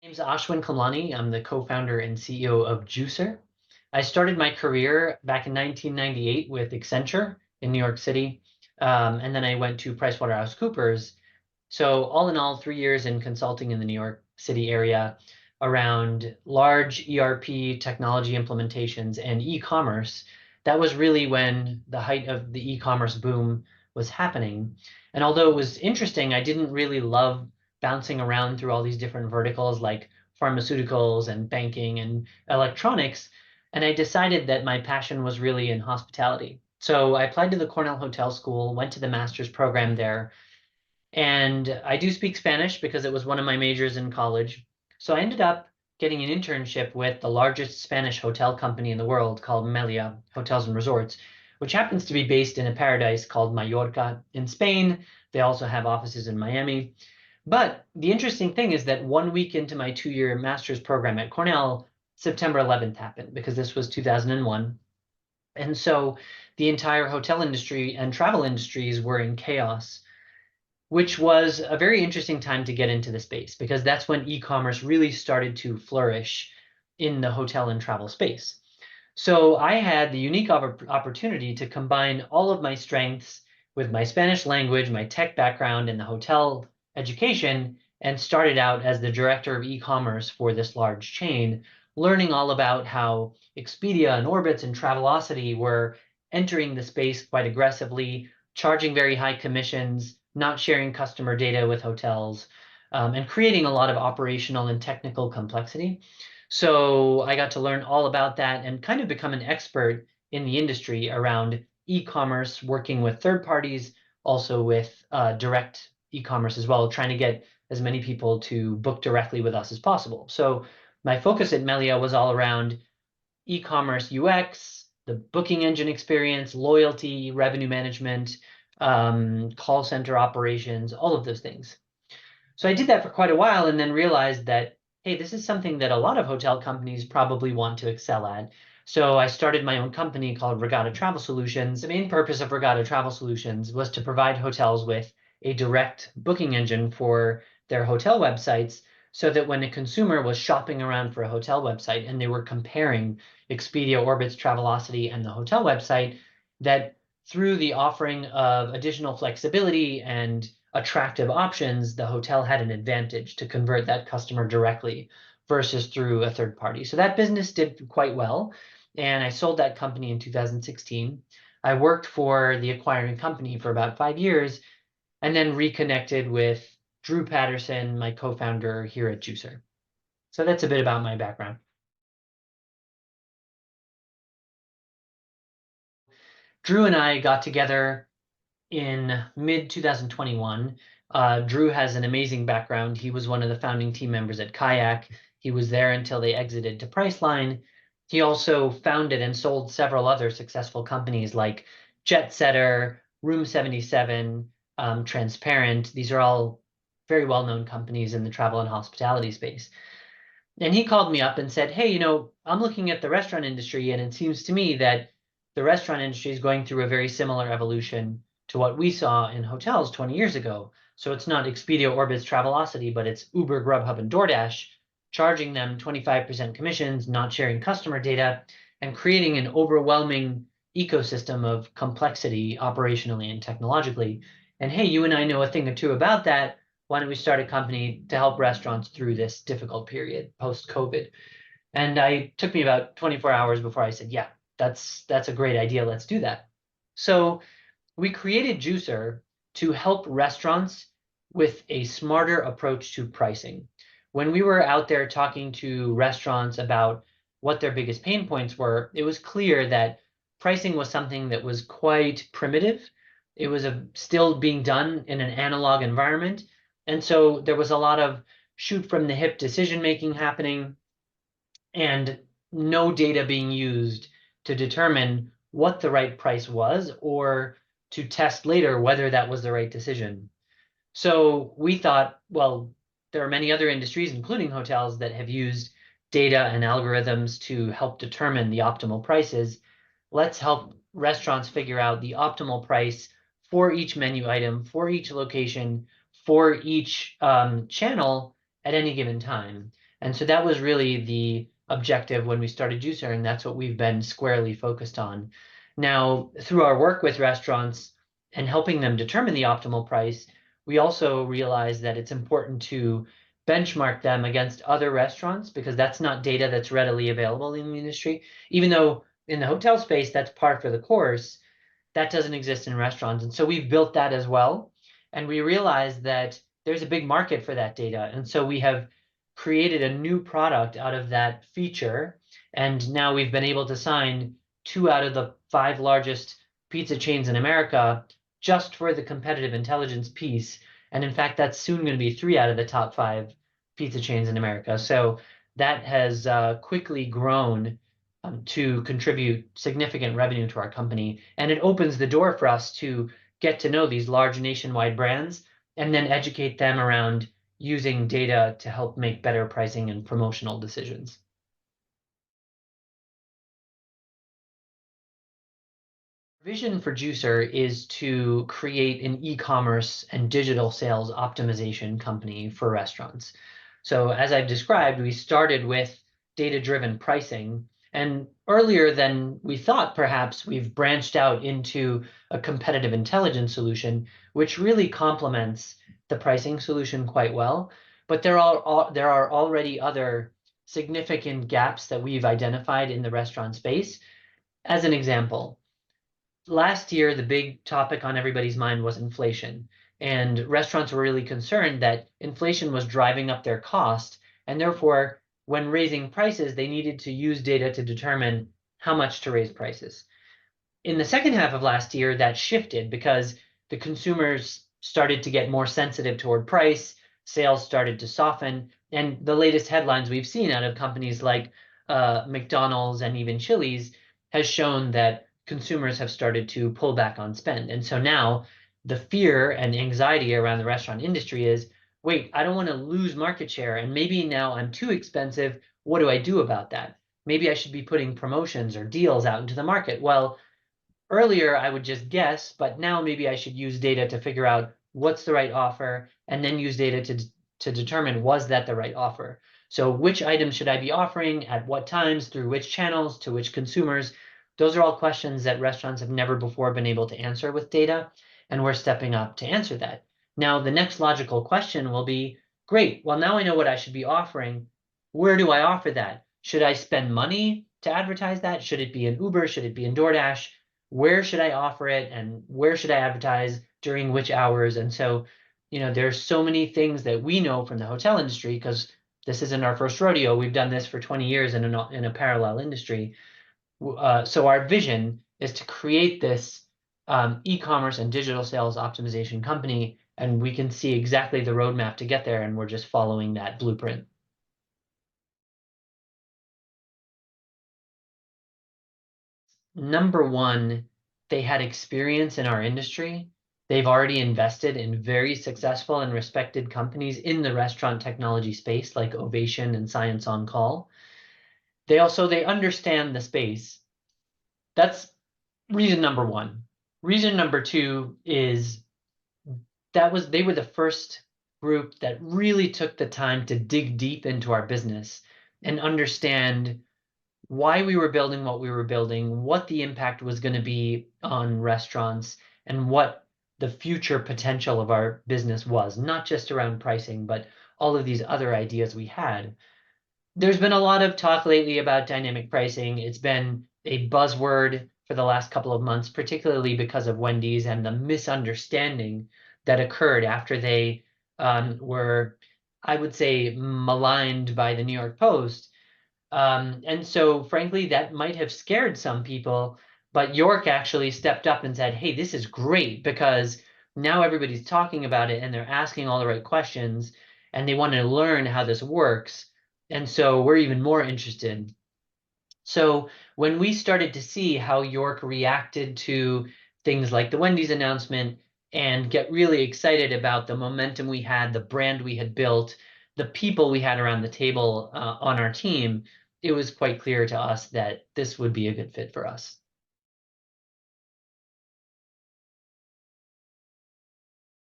My name's Ashwin Kamlani. I'm the co-founder and CEO of JUICER. I started my career back in 1998 with Accenture in New York City, and then I went to PricewaterhouseCoopers. So all in all, 3 years in consulting in the New York City area around large ERP technology implementations and e-commerce. That was really when the height of the e-commerce boom was happening. And although it was interesting, I didn't really love bouncing around through all these different verticals like pharmaceuticals and banking and electronics. And I decided that my passion was really in hospitality. So I applied to the Cornell Hotel School, went to the master's program there, and I do speak Spanish because it was one of my majors in college. So I ended up getting an internship with the largest Spanish hotel company in the world called Melia Hotels and Resorts, which happens to be based in a paradise called Mallorca in Spain. They also have offices in Miami. But the interesting thing is that 1 week into my 2 year master's program at Cornell, September 11th happened because this was 2001. And so the entire hotel industry and travel industries were in chaos, which was a very interesting time to get into the space because that's when e-commerce really started to flourish in the hotel and travel space. So I had the unique opportunity to combine all of my strengths with my Spanish language, my tech background, and the hotel education, and started out as the director of e-commerce for this large chain, learning all about how Expedia and Orbitz and Travelocity were entering the space quite aggressively, charging very high commissions, not sharing customer data with hotels, and creating a lot of operational and technical complexity. So I got to learn all about that and kind of become an expert in the industry around e-commerce, working with third parties, also with direct e-commerce as well, trying to get as many people to book directly with us as possible. So my focus at Melia was all around e-commerce UX, the booking engine experience, loyalty, revenue management, call center operations, all of those things. So I did that for quite a while and then realized that, hey, this is something that a lot of hotel companies probably want to excel at. So I started my own company called Regatta Travel Solutions. The main purpose of Regatta Travel Solutions was to provide hotels with a direct booking engine for their hotel websites so that when a consumer was shopping around for a hotel website and they were comparing Expedia, Orbitz, Travelocity, and the hotel website, that through the offering of additional flexibility and attractive options, the hotel had an advantage to convert that customer directly versus through a third party. So that business did quite well. And I sold that company in 2016. I worked for the acquiring company for about 5 years and then reconnected with Drew Patterson, my co-founder here at JUICER. So that's a bit about my background. Drew and I got together in mid 2021. Drew has an amazing background. He was one of the founding team members at Kayak. He was there until they exited to Priceline. He also founded and sold several other successful companies like JetSetter, Room 77, Transparent. These are all very well-known companies in the travel and hospitality space. And he called me up and said, hey, I'm looking at the restaurant industry, and it seems to me that the restaurant industry is going through a very similar evolution to what we saw in hotels 20 years ago. So it's not Expedia, Orbitz, Travelocity, but it's Uber, Grubhub, and DoorDash, charging them 25% commissions, not sharing customer data, and creating an overwhelming ecosystem of complexity operationally and technologically. And hey, you and I know a thing or two about that. Why don't we start a company to help restaurants through this difficult period post-COVID? And I took me about 24 hours before I said, yeah, that's a great idea. Let's do that. So we created JUICER to help restaurants with a smarter approach to pricing. When we were out there talking to restaurants about what their biggest pain points were, it was clear that pricing was something that was quite primitive. It was still being done in an analog environment. And so there was a lot of shoot from the hip decision making happening and no data being used to determine what the right price was or to test later whether that was the right decision. So we thought, well, there are many other industries, including hotels, that have used data and algorithms to help determine the optimal prices. Let's help restaurants figure out the optimal price for each menu item, for each location, for each channel at any given time. And so that was really the objective when we started Juicer, and that's what we've been squarely focused on. Now, through our work with restaurants and helping them determine the optimal price, we also realize that it's important to benchmark them against other restaurants because that's not data that's readily available in the industry. Even though in the hotel space, that's par for the course, that doesn't exist in restaurants. And so we've built that as well. And we realized that there's a big market for that data. And so we have created a new product out of that feature. And now we've been able to sign 2 out of the 5 largest pizza chains in America just for the competitive intelligence piece. And in fact, that's soon going to be 3 out of the top 5 pizza chains in America. So that has quickly grown to contribute significant revenue to our company. And it opens the door for us to get to know these large nationwide brands and then educate them around using data to help make better pricing and promotional decisions. Vision for Juicer is to create an e-commerce and digital sales optimization company for restaurants. So as I've described, we started with data-driven pricing, and earlier than we thought, perhaps we've branched out into a competitive intelligence solution, which really complements the pricing solution quite well. But there are already other significant gaps that we've identified in the restaurant space. As an example, last year, the big topic on everybody's mind was inflation. And restaurants were really concerned that inflation was driving up their cost. And therefore, when raising prices, they needed to use data to determine how much to raise prices. In the second half of last year, that shifted because the consumers started to get more sensitive toward price, sales started to soften, and the latest headlines we've seen out of companies like McDonald's and even Chili's has shown that consumers have started to pull back on spend. And so now the fear and anxiety around the restaurant industry is, wait, I don't want to lose market share, and maybe now I'm too expensive. What do I do about that? Maybe I should be putting promotions or deals out into the market. Well, earlier I would just guess, but now maybe I should use data to figure out what's the right offer and then use data to determine was that the right offer. So which items should I be offering at what times, through which channels, to which consumers? Those are all questions that restaurants have never before been able to answer with data, and we're stepping up to answer that. Now, the next logical question will be, great, well, now I know what I should be offering. Where do I offer that? Should I spend money to advertise that? Should it be in Uber? Should it be in DoorDash? Where should I offer it and where should I advertise during which hours? And so, there's so many things that we know from the hotel industry because this isn't our first rodeo. We've done this for 20 years in a parallel industry. So our vision is to create this e-commerce and digital sales optimization company, and we can see exactly the roadmap to get there, and we're just following that blueprint. Number one, they had experience in our industry. They've already invested in very successful and respected companies in the restaurant technology space, like Ovation and Science on Call. They understand the space. That's reason number one. Reason number two is they were the first group that really took the time to dig deep into our business and understand why we were building what we were building, what the impact was going to be on restaurants, and what the future potential of our business was, not just around pricing, but all of these other ideas we had. There's been a lot of talk lately about dynamic pricing. It's been a buzzword for the last couple of months, particularly because of Wendy's and the misunderstanding that occurred after they were, I would say, maligned by the New York Post. And so, frankly, that might have scared some people, but York actually stepped up and said, hey, this is great because now everybody's talking about it and they're asking all the right questions and they want to learn how this works. And so we're even more interested. So when we started to see how York reacted to things like the Wendy's announcement and get really excited about the momentum we had, the brand we had built, the people we had around the table on our team, it was quite clear to us that this would be a good fit for us.